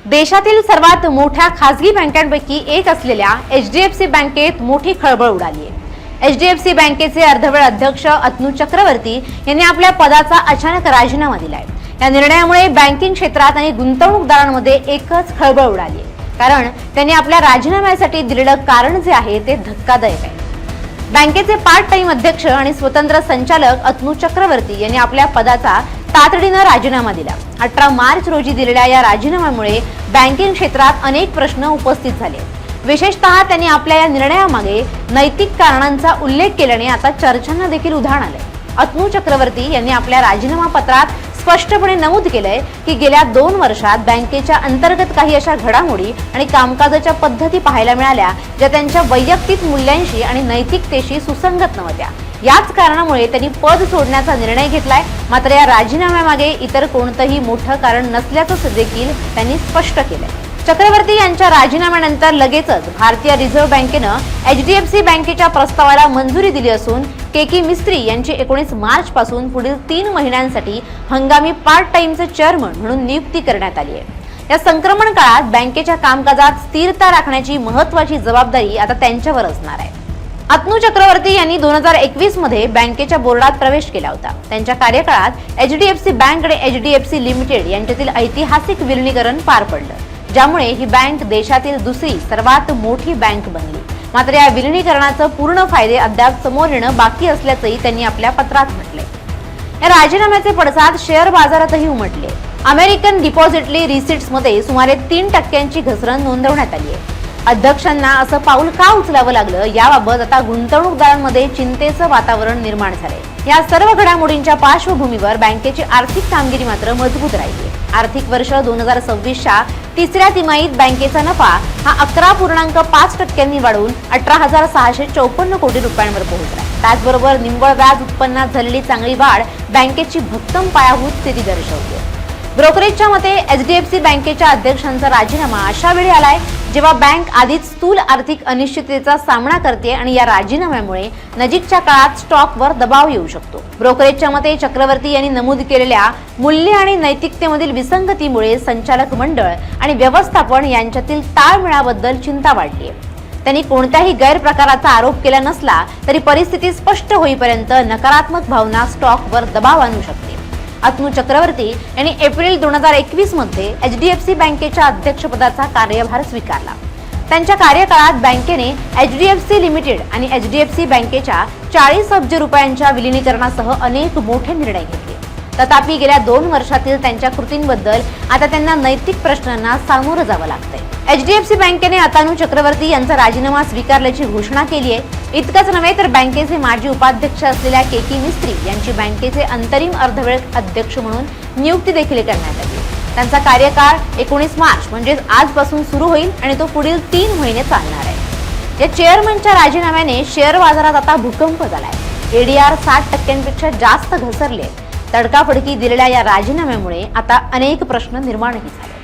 देशातील सर्वात मोठ्या खासगी बँकांपैकी एक असलेल्या एचडीएफसी बँकेत मोठी खळबळ उडाली आहे। एचडीएफसी बँकेचे अर्धवेळ अध्यक्ष अतनु चक्रवर्ती यांनी आपल्या पदाचा अचानक राजीनामा दिलाय। या निर्णयामुळे बँकिंग क्षेत्रात आणि गुंतवणूकदारांमध्ये एकच खळबळ उडाली आहे, कारण त्यांनी आपल्या राजीनाम्यासाठी दिलेलं कारण जे आहे ते धक्कादायक आहे। बँकेचे पार्ट टाइम अध्यक्ष आणि स्वतंत्र संचालक अतनु चक्रवर्ती यांनी आपल्या पदाचा तातडीने राजीनामा दिला। 18 मार्च रोजी दिलेल्या या राजीनाम्यामुळे बँकिंग क्षेत्रात अनेक प्रश्न उपस्थित झाले। विशेषतः त्यांनी आपल्या या निर्णयामागे नैतिक कारणांचा उल्लेख केल्याने आता चर्चांना देखील उधाण आले। अतनु चक्रवर्ती यांनी आपल्या राजीनामा पत्रात स्पष्टपणे नमूद केलंय की गेल्या 2 वर्षात बँकेच्या अंतर्गत काही अशा घडामोडी आणि कामकाजाच्या पद्धती पाहायला मिळाल्या ज्या त्यांच्या वैयक्तिक मूल्यांशी आणि नैतिकतेशी सुसंगत नव्हत्या। याच कारणामुळे त्यांनी पद सोडण्याचा निर्णय घेतलाय। मात्र या राजीनाम्यामागे इतर कोणतंही मोठं कारण नसल्याचं देखील त्यांनी स्पष्ट केलंय। चक्रवर्ती यांच्या राजीनाम्यानंतर लगेचच भारतीय रिझर्व्ह बँकेनं एचडीएफसी बँकेच्या प्रस्तावाला मंजुरी दिली असून केकी मिस्त्री यांची 19 मार्च पासून पुढील 3 महिन्यांसाठी हंगामी पार्ट टाइमचे चेअरमन म्हणून नियुक्ती करण्यात आली आहे। या संक्रमण काळात बँकेच्या कामकाजात स्थिरता राखण्याची महत्त्वाची जबाबदारी आता त्यांच्यावर असणार आहे। अतनु चक्रवर्ती यांनी 2021 मध्ये बँकेच्या बोर्डात प्रवेश केला होता। त्यांच्या कार्यकाळात एचडीएफसी बँक आणि एचडीएफसी लिमिटेड यांच्यातील ऐतिहासिक विलीनीकरण पार पडलं, ज्यामुळे ही बँक देशातील दुसरी सर्वात मोठी बँक बनली। मात्र या विलीनीकरणाचे पूर्ण फायदे अद्याप समोर येणं बाकी असल्याचंही त्यांनी आपल्या पत्रात म्हटले। या राजीनाम्याचे पडसाद शेअर बाजारातही उमटले। अमेरिकन डिपॉझिटरी रिसीट्स मध्ये सुमारे 3% घसरण नोंदवण्यात आली आहे। अध्यक्षांना असं पाऊल का उचलावं लागलं याबाबत आता गुंतवणूकदारांमध्ये चिंतेचं वातावरण निर्माण झालंय। या सर्व घडामोडींच्या पार्श्वभूमीवर बँकेची आर्थिक कामगिरी मात्र मजबूत राहिली। आर्थिक वर्ष 2026च्या तिसऱ्या तिमाहीत बँकेचा नफा हा 11.5% वाढून 18,654 कोटी रुपयांवर पोहोचला। त्याचबरोबर निव्वळ व्याज उत्पन्नात झालेली चांगली वाढ बँकेची भक्कम पायाभूत स्थिती दर्शवते। ब्रोकरेजच्या मते एचडीएफसी बँकेच्या अध्यक्षांचा राजीनामा अशा वेळी आलाय जेव्हा बँक आधीच स्थूल आर्थिक अनिश्चिततेचा सामना करते आणि या राजीनाम्यामुळे नजीकच्या काळात स्टॉकवर दबाव येऊ शकतो। ब्रोकरेजच्या मते चक्रवर्ती यांनी नमूद केलेल्या मूल्य आणि नैतिकतेमधील विसंगतीमुळे संचालक मंडळ आणि व्यवस्थापन यांच्यातील ताळमेळाबद्दल चिंता वाढली आहे। त्यांनी कोणत्याही गैरप्रकाराचा आरोप केला नसला तरी परिस्थिती स्पष्ट होईपर्यंत नकारात्मक भावना स्टॉकवर दबाव आणू शकते। अतनु चक्रवर्ती यांनी एप्रिल 2021 मध्ये एचडीएफसी बँकेच्या अध्यक्षपदाचा कार्यभार स्वीकारला। त्यांच्या कार्यकाळात बँकेने एचडीएफसी लिमिटेड आणि एचडीएफसी बँकेच्या 40 अब्ज रुपयांच्या विलीनीकरणासह अनेक मोठे निर्णय घेतले। तथापि गेल्या 2 वर्षातील त्यांच्या कृतींबद्दल आता त्यांना नैतिक प्रश्नांना सामोरं जावं लागतंय। एचडीएफसी बँकेने अतनु चक्रवर्ती यांचा राजीनामा स्वीकारल्याची घोषणा केली आहे। इतकंच नव्हे तर बँकेचे माजी उपाध्यक्ष असलेल्या केकी मिस्त्री यांची बँकेचे अंतरिम अर्धवेळ अध्यक्ष म्हणून नियुक्ती देखील करण्यात आली। त्यांचा कार्यकाळ 19 मार्च म्हणजे आजपासून सुरू होईल आणि तो पुढील 3 महिने चालणार आहे। या चेअरमनच्या राजीनाम्याने शेअर बाजारात आता भूकंप झालाय। एडीआर 60% जास्त घसरले। तडकाफडकी दिलेल्या या राजीनाम्यामुळे आता अनेक प्रश्न निर्माणही झाले।